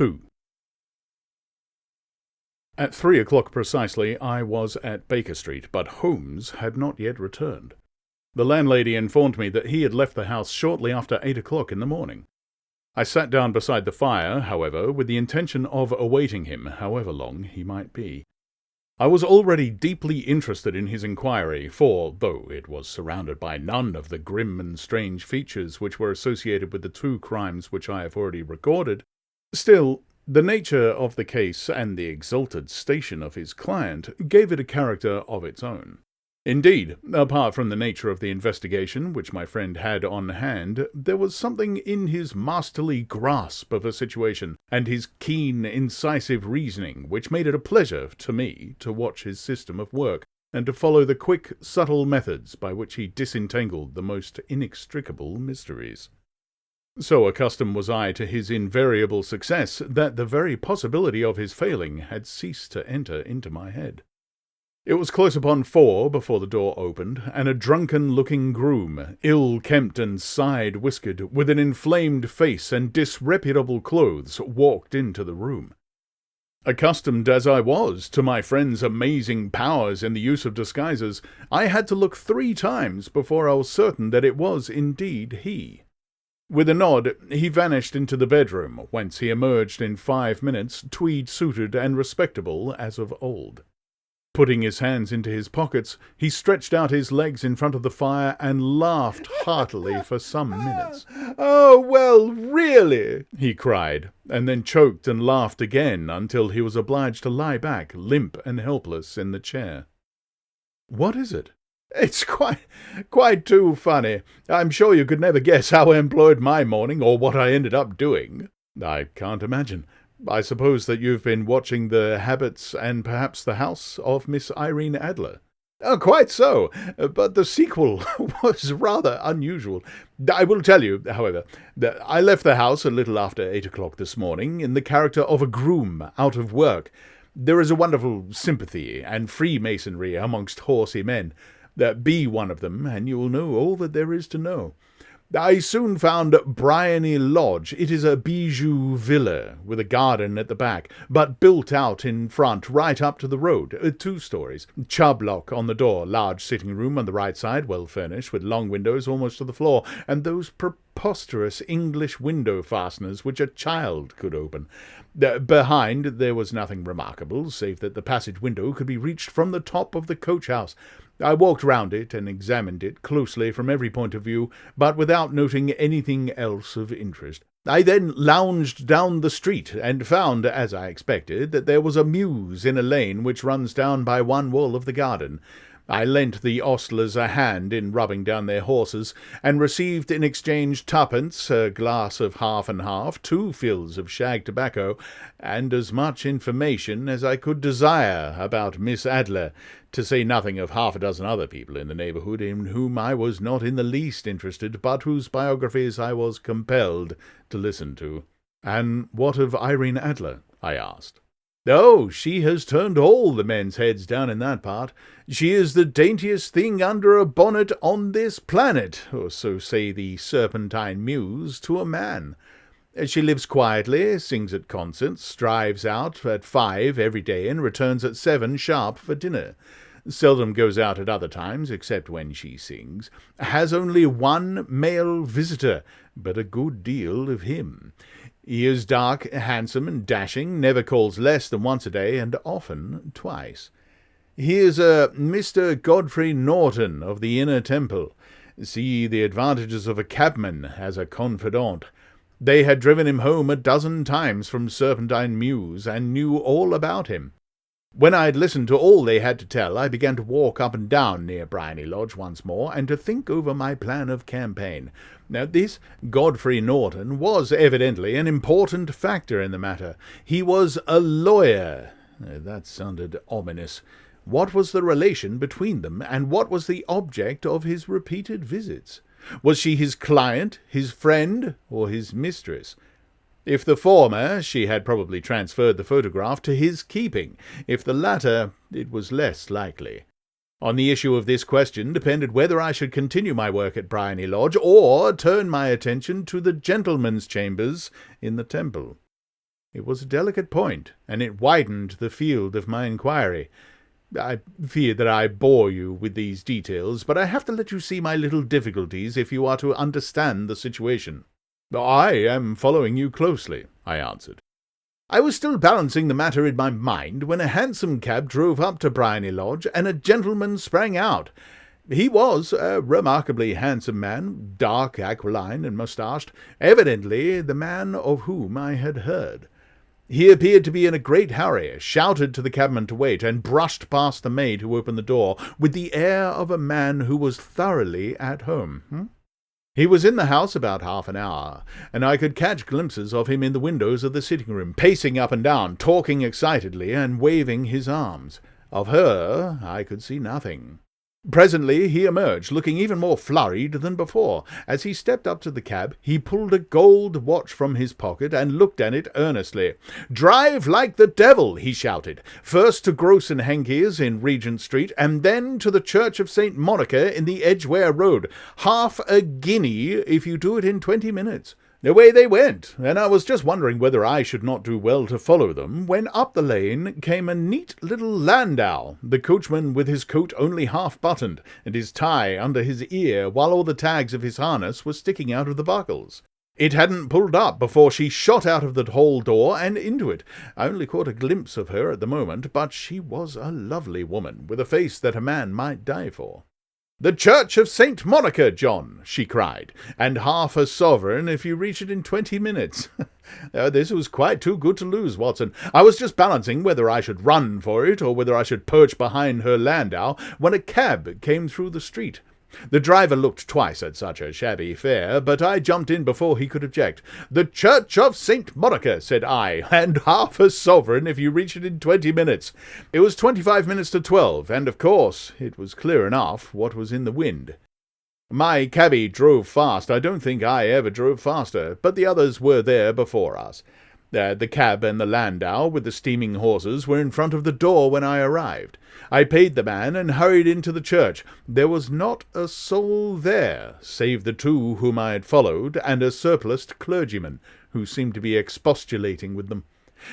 2. At 3 o'clock precisely, I was at Baker Street, but Holmes had not yet returned. The landlady informed me that he had left the house shortly after 8 o'clock in the morning. I sat down beside the fire, however, with the intention of awaiting him, however long he might be. I was already deeply interested in his inquiry, for, though it was surrounded by none of the grim and strange features which were associated with the 2 crimes which I have already recorded, still, the nature of the case and the exalted station of his client gave it a character of its own. Indeed, apart from the nature of the investigation which my friend had on hand, there was something in his masterly grasp of a situation and his keen, incisive reasoning which made it a pleasure to me to watch his system of work and to follow the quick, subtle methods by which he disentangled the most inextricable mysteries. So accustomed was I to his invariable success that the very possibility of his failing had ceased to enter into my head. It was close upon 4 before the door opened, and a drunken-looking groom, ill-kempt and side-whiskered, with an inflamed face and disreputable clothes, walked into the room. Accustomed as I was to my friend's amazing powers in the use of disguises, I had to look 3 times before I was certain that it was indeed he. With a nod, he vanished into the bedroom, whence he emerged in 5 minutes, tweed-suited and respectable as of old. Putting his hands into his pockets, he stretched out his legs in front of the fire and laughed heartily for some minutes. "Oh, well, really!" he cried, and then choked and laughed again until he was obliged to lie back, limp and helpless, in the chair. "What is it?" "It's quite too funny. I'm sure you could never guess how I employed my morning, or what I ended up doing." "I can't imagine. I suppose that you've been watching the habits and perhaps the house of Miss Irene Adler." "Oh, quite so, but the sequel was rather unusual. I will tell you, however, that I left the house a little after 8 o'clock this morning in the character of a groom out of work. There is a wonderful sympathy and freemasonry amongst horsey men. Be one of them, and you will know all that there is to know. I soon found Bryony Lodge. It is a bijou villa, with a garden at the back, but built out in front, right up to the road, 2 stories. Chubb lock on the door, large sitting room on the right side, well furnished, with long windows almost to the floor, and those preposterous English window fasteners which a child could open. Behind there was nothing remarkable, save that the passage window could be reached from the top of the coach-house. I walked round it and examined it closely from every point of view, but without noting anything else of interest. I then lounged down the street, and found, as I expected, that there was a mews in a lane which runs down by one wall of the garden. I lent the ostlers a hand in rubbing down their horses, and received in exchange 2pence, a glass of half and half, 2 fills of shag tobacco, and as much information as I could desire about Miss Adler, to say nothing of 6 other people in the neighbourhood in whom I was not in the least interested, but whose biographies I was compelled to listen to. "And what of Irene Adler?" I asked. "Oh, she has turned all the men's heads down in that part. She is the daintiest thing under a bonnet on this planet, or so say the Serpentine Mews to a man. She lives quietly, sings at concerts, drives out at 5 every day, and returns at 7 sharp for dinner. Seldom goes out at other times, except when she sings. Has only 1 male visitor, but a good deal of him. He is dark, handsome, and dashing, never calls less than once a day, and often twice. He is a Mr. Godfrey Norton of the Inner Temple. See the advantages of a cabman as a confidant. They had driven him home 12 times from Serpentine Mews, and knew all about him. When I had listened to all they had to tell, I began to walk up and down near Bryony Lodge once more, and to think over my plan of campaign. Now, this Godfrey Norton was evidently an important factor in the matter. He was a lawyer. That sounded ominous. What was the relation between them, and what was the object of his repeated visits? Was she his client, his friend, or his mistress? If the former, she had probably transferred the photograph to his keeping. If the latter, it was less likely. On the issue of this question depended whether I should continue my work at Bryony Lodge, or turn my attention to the gentlemen's chambers in the Temple. It was a delicate point, and it widened the field of my inquiry. I fear that I bore you with these details, but I have to let you see my little difficulties if you are to understand the situation. I am following you closely, I answered. I was still balancing the matter in my mind when a hansom cab drove up to Briony Lodge, and a gentleman sprang out. He was a remarkably handsome man, dark, aquiline, and moustached, evidently the man of whom I had heard. He appeared to be in a great hurry, shouted to the cabman to wait, and brushed past the maid who opened the door with the air of a man who was thoroughly at home. He was in the house about half an hour, and I could catch glimpses of him in the windows of the sitting-room, pacing up and down, talking excitedly, and waving his arms. Of her I could see nothing. Presently he emerged, looking even more flurried than before. As he stepped up to the cab, he pulled a gold watch from his pocket and looked at it earnestly. "Drive like the devil," he shouted, "first to Gross and Henkey's in Regent Street, and then to the Church of St. Monica in the Edgware Road. Half a guinea if you do it in 20 minutes. Away they went, and I was just wondering whether I should not do well to follow them, when up the lane came a neat little landau, the coachman with his coat only half buttoned, and his tie under his ear, while all the tags of his harness were sticking out of the buckles. It hadn't pulled up before she shot out of the hall door and into it. I only caught a glimpse of her at the moment, but she was a lovely woman, with a face that a man might die for. "The Church of St. Monica, John," she cried, "and half a sovereign if you reach it in 20 minutes. This was quite too good to lose, Watson. I was just balancing whether I should run for it or whether I should perch behind her landau when a cab came through the street. The driver looked twice at such a shabby fare, but I jumped in before he could object. 'The Church of St. Monica,' said I, 'and half a sovereign if you reach it in 20 minutes. It was 25 minutes to 12, and of course it was clear enough what was in the wind. My cabby drove fast. I don't think I ever drove faster, but the others were there before us. The cab and the landau with the steaming horses were in front of the door when I arrived. I paid the man and hurried into the church. There was not a soul there, save the two whom I had followed, and a surpliced clergyman, who seemed to be expostulating with them.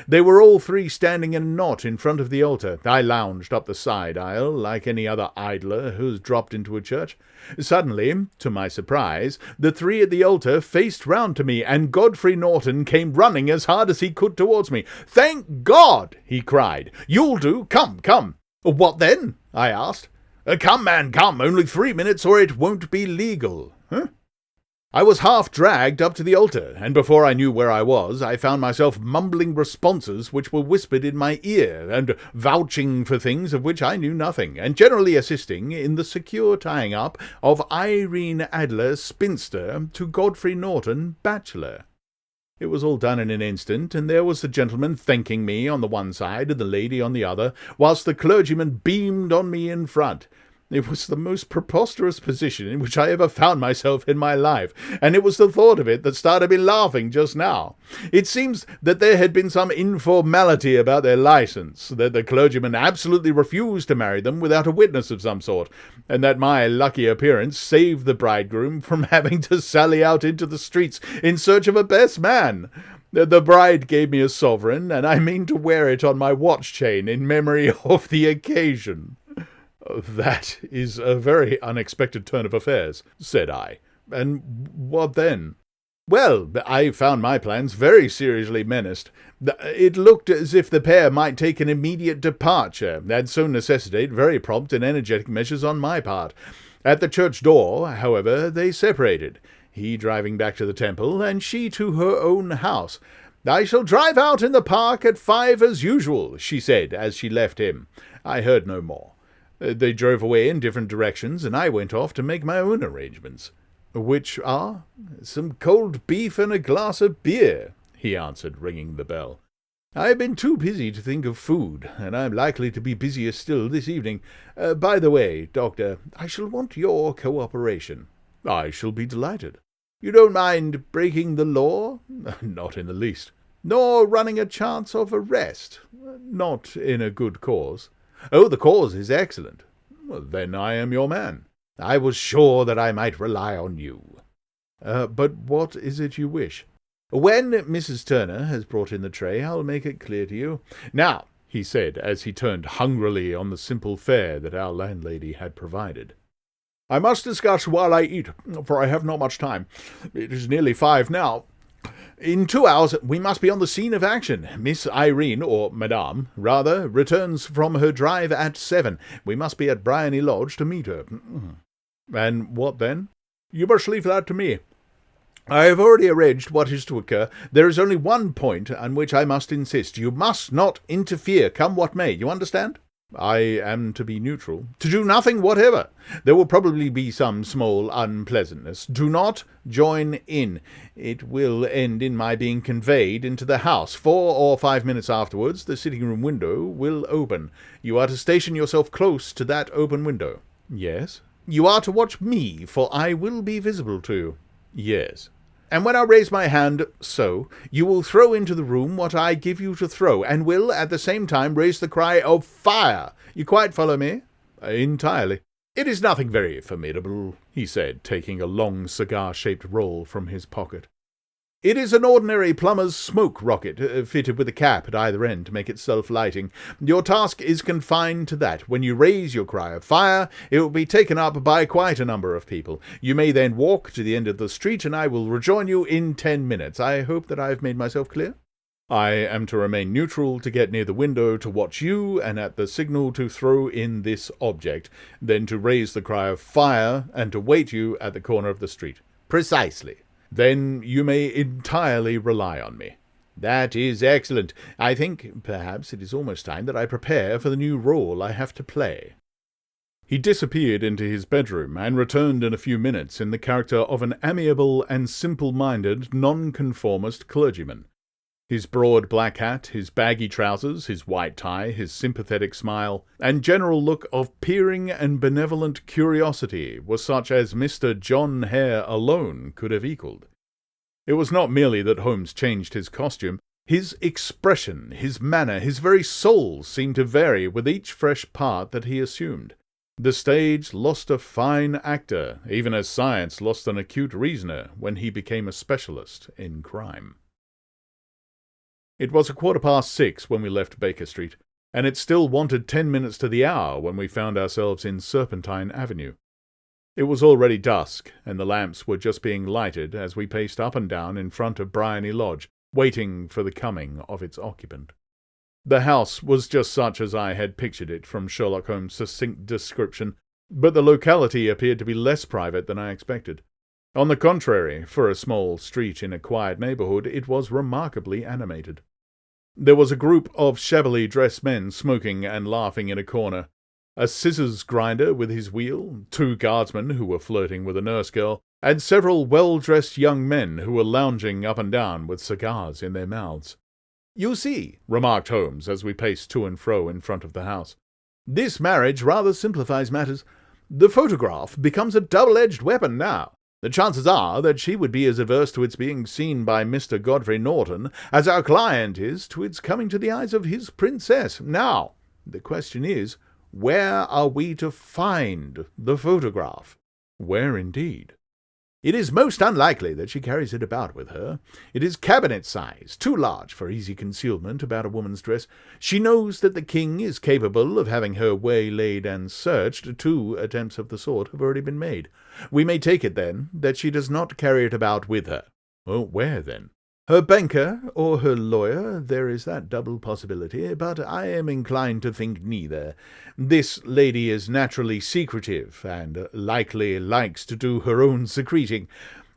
They were all three standing in a knot in front of the altar. I lounged up the side aisle, like any other idler who has dropped into a church. Suddenly, to my surprise, the three at the altar faced round to me, and Godfrey Norton came running as hard as he could towards me. "Thank God!" he cried. "You'll do. Come, come." "What then?" I asked. "Come, man, come. Only 3 minutes, or it won't be legal." "Huh?" I was half dragged up to the altar, and before I knew where I was, I found myself mumbling responses which were whispered in my ear, and vouching for things of which I knew nothing, and generally assisting in the secure tying up of Irene Adler, spinster, to Godfrey Norton, bachelor. It was all done in an instant, and there was the gentleman thanking me on the one side and the lady on the other, whilst the clergyman beamed on me in front. It was the most preposterous position in which I ever found myself in my life, and it was the thought of it that started me laughing just now. It seems that there had been some informality about their license, that the clergyman absolutely refused to marry them without a witness of some sort, and that my lucky appearance saved the bridegroom from having to sally out into the streets in search of a best man. The bride gave me a sovereign, and I mean to wear it on my watch chain in memory of the occasion." "That is a very unexpected turn of affairs," said I. "And what then?" "Well, I found my plans very seriously menaced. It looked as if the pair might take an immediate departure, and so necessitate very prompt and energetic measures on my part. At the church door, however, they separated, he driving back to the temple, and she to her own house. 'I shall drive out in the park at 5 as usual,' she said, as she left him. I heard no more. They drove away in different directions, and I went off to make my own arrangements." "Which are?" "Some cold beef and a glass of beer," he answered, ringing the bell. "I've been too busy to think of food, and I'm likely to be busier still this evening. By the way, Doctor, I shall want your cooperation." "I shall be delighted." "You don't mind breaking the law?" "Not in the least." "Nor running a chance of arrest?" "Not in a good cause." "Oh, the cause is excellent." "Well, then I am your man." "I was sure that I might rely on you." But what is it you wish?" When Mrs. Turner has brought in the tray, I'll make it clear to you. Now," he said, as he turned hungrily on the simple fare that our landlady had provided, "I must discuss while I eat, for I have not much time. It is nearly 5 now. In 2 hours we must be on the scene of action. Miss Irene, or Madame, rather, returns from her drive at 7. We must be at Briony Lodge to meet her." "And what then?" "You must leave that to me. I have already arranged what is to occur. There is only one point on which I must insist. You must not interfere, come what may. You understand?" "I am to be neutral." "To do nothing whatever. There will probably be some small unpleasantness. Do not join in. It will end in my being conveyed into the house. 4 or 5 minutes afterwards, the sitting-room window will open. You are to station yourself close to that open window." "Yes." "You are to watch me, for I will be visible to you." "Yes." "And when I raise my hand, so, you will throw into the room what I give you to throw, and will, at the same time, raise the cry of fire. You quite follow me?" "Entirely." "It is nothing very formidable," he said, taking a long cigar-shaped roll from his pocket. "It is an ordinary plumber's smoke rocket, fitted with a cap at either end to make it self-lighting. Your task is confined to that. When you raise your cry of fire, it will be taken up by quite a number of people. You may then walk to the end of the street, and I will rejoin you in 10 minutes. I hope that I have made myself clear?" "I am to remain neutral, to get near the window, to watch you, and at the signal to throw in this object, then to raise the cry of fire, and to wait you at the corner of the street." "Precisely." "Then you may entirely rely on me." "That is excellent. I think, perhaps, it is almost time that I prepare for the new role I have to play." He disappeared into his bedroom and returned in a few minutes in the character of an amiable and simple-minded nonconformist clergyman. His broad black hat, his baggy trousers, his white tie, his sympathetic smile, and general look of peering and benevolent curiosity were such as Mr. John Hare alone could have equalled. It was not merely that Holmes changed his costume. His expression, his manner, his very soul seemed to vary with each fresh part that he assumed. The stage lost a fine actor, even as science lost an acute reasoner when he became a specialist in crime. It was 6:15 when we left Baker Street, and it still wanted 10 minutes to the hour when we found ourselves in Serpentine Avenue. It was already dusk, and the lamps were just being lighted as we paced up and down in front of Briony Lodge, waiting for the coming of its occupant. The house was just such as I had pictured it from Sherlock Holmes' succinct description, but the locality appeared to be less private than I expected. On the contrary, for a small street in a quiet neighbourhood, it was remarkably animated. There was a group of shabbily dressed men smoking and laughing in a corner, a scissors grinder with his wheel, 2 guardsmen who were flirting with a nurse girl, and several well-dressed young men who were lounging up and down with cigars in their mouths. "You see," remarked Holmes as we paced to and fro in front of the house, "this marriage rather simplifies matters. The photograph becomes a double-edged weapon now. The chances are that she would be as averse to its being seen by Mr. Godfrey Norton as our client is to its coming to the eyes of his princess. Now, the question is, where are we to find the photograph?" "Where, indeed?" "It is most unlikely that she carries it about with her. It is cabinet size, too large for easy concealment about a woman's dress. She knows that the king is capable of having her waylaid and searched. 2 attempts of the sort have already been made. We may take it, then, that she does not carry it about with her." "Well, where, then?" "Her banker or her lawyer, there is that double possibility, but I am inclined to think neither. This lady is naturally secretive, and likely likes to do her own secreting.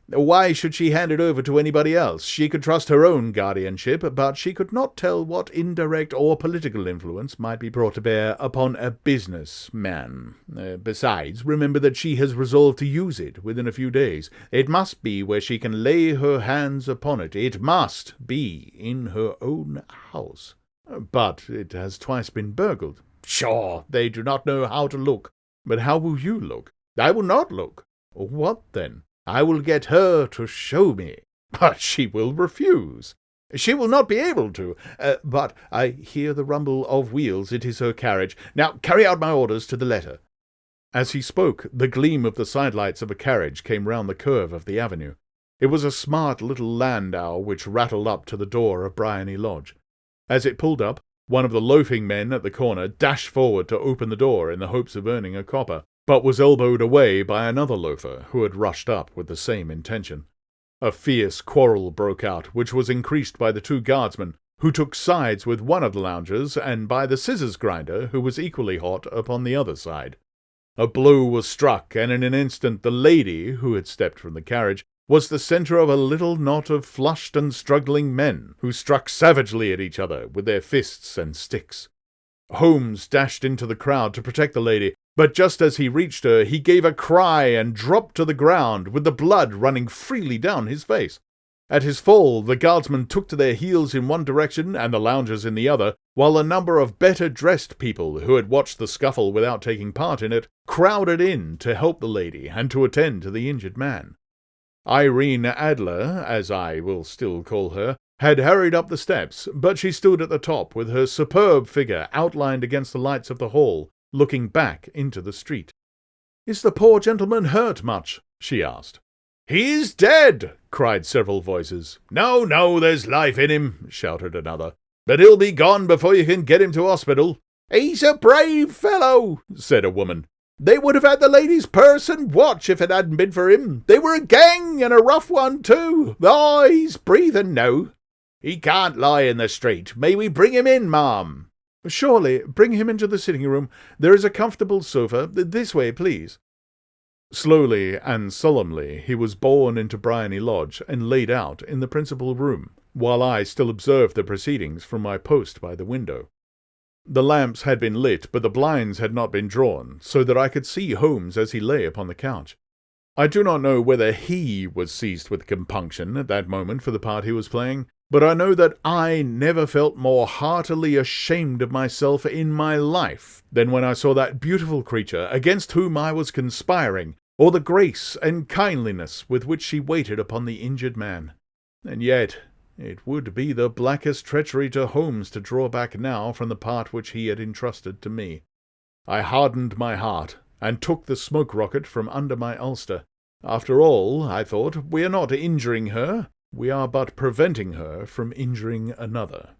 Why should she hand it over to anybody else? She could trust her own guardianship, but she could not tell what indirect or political influence might be brought to bear upon a business man. Besides, remember that she has resolved to use it within a few days. It must be where she can lay her hands upon it. It must be in her own house." "But it has twice been burgled." "Sure, they do not know how to look." "But how will you look?" "I will not look." "What, then?" "I will get her to show me." "But she will refuse." "She will not be able to. But I hear the rumble of wheels. It is her carriage. Now carry out my orders to the letter." As he spoke, the gleam of the sidelights of a carriage came round the curve of the avenue. It was a smart little landau which rattled up to the door of Bryony Lodge. As it pulled up, one of the loafing men at the corner dashed forward to open the door in the hopes of earning a copper, but was elbowed away by another loafer who had rushed up with the same intention. A fierce quarrel broke out, which was increased by the 2 guardsmen, who took sides with one of the loungers, and by the scissors grinder, who was equally hot upon the other side. A blow was struck, and in an instant the lady, who had stepped from the carriage, was the centre of a little knot of flushed and struggling men, who struck savagely at each other with their fists and sticks. Holmes dashed into the crowd to protect the lady, but just as he reached her, he gave a cry and dropped to the ground, with the blood running freely down his face. At his fall, the guardsmen took to their heels in one direction and the loungers in the other, while a number of better-dressed people, who had watched the scuffle without taking part in it, crowded in to help the lady and to attend to the injured man. Irene Adler, as I will still call her, had hurried up the steps, but she stood at the top with her superb figure outlined against the lights of the hall, looking back into the street. "Is the poor gentleman hurt much?" she asked. "He is dead!" cried several voices. "No, no, there's life in him," shouted another. "But he'll be gone before you can get him to hospital." "He's a brave fellow," said a woman. "They would have had the lady's purse and watch if it hadn't been for him. They were a gang, and a rough one too. Ah, he's breathing now." "He can't lie in the street. May we bring him in, ma'am?" "Surely. Bring him into the sitting-room. There is a comfortable sofa. This way, please." Slowly and solemnly he was borne into Bryony Lodge and laid out in the principal room, while I still observed the proceedings from my post by the window. The lamps had been lit, but the blinds had not been drawn, so that I could see Holmes as he lay upon the couch. I do not know whether he was seized with compunction at that moment for the part he was playing, but I know that I never felt more heartily ashamed of myself in my life than when I saw that beautiful creature against whom I was conspiring, or the grace and kindliness with which she waited upon the injured man. And yet it would be the blackest treachery to Holmes to draw back now from the part which he had entrusted to me. I hardened my heart, and took the smoke-rocket from under my ulster. After all, I thought, we are not injuring her. We are but preventing her from injuring another.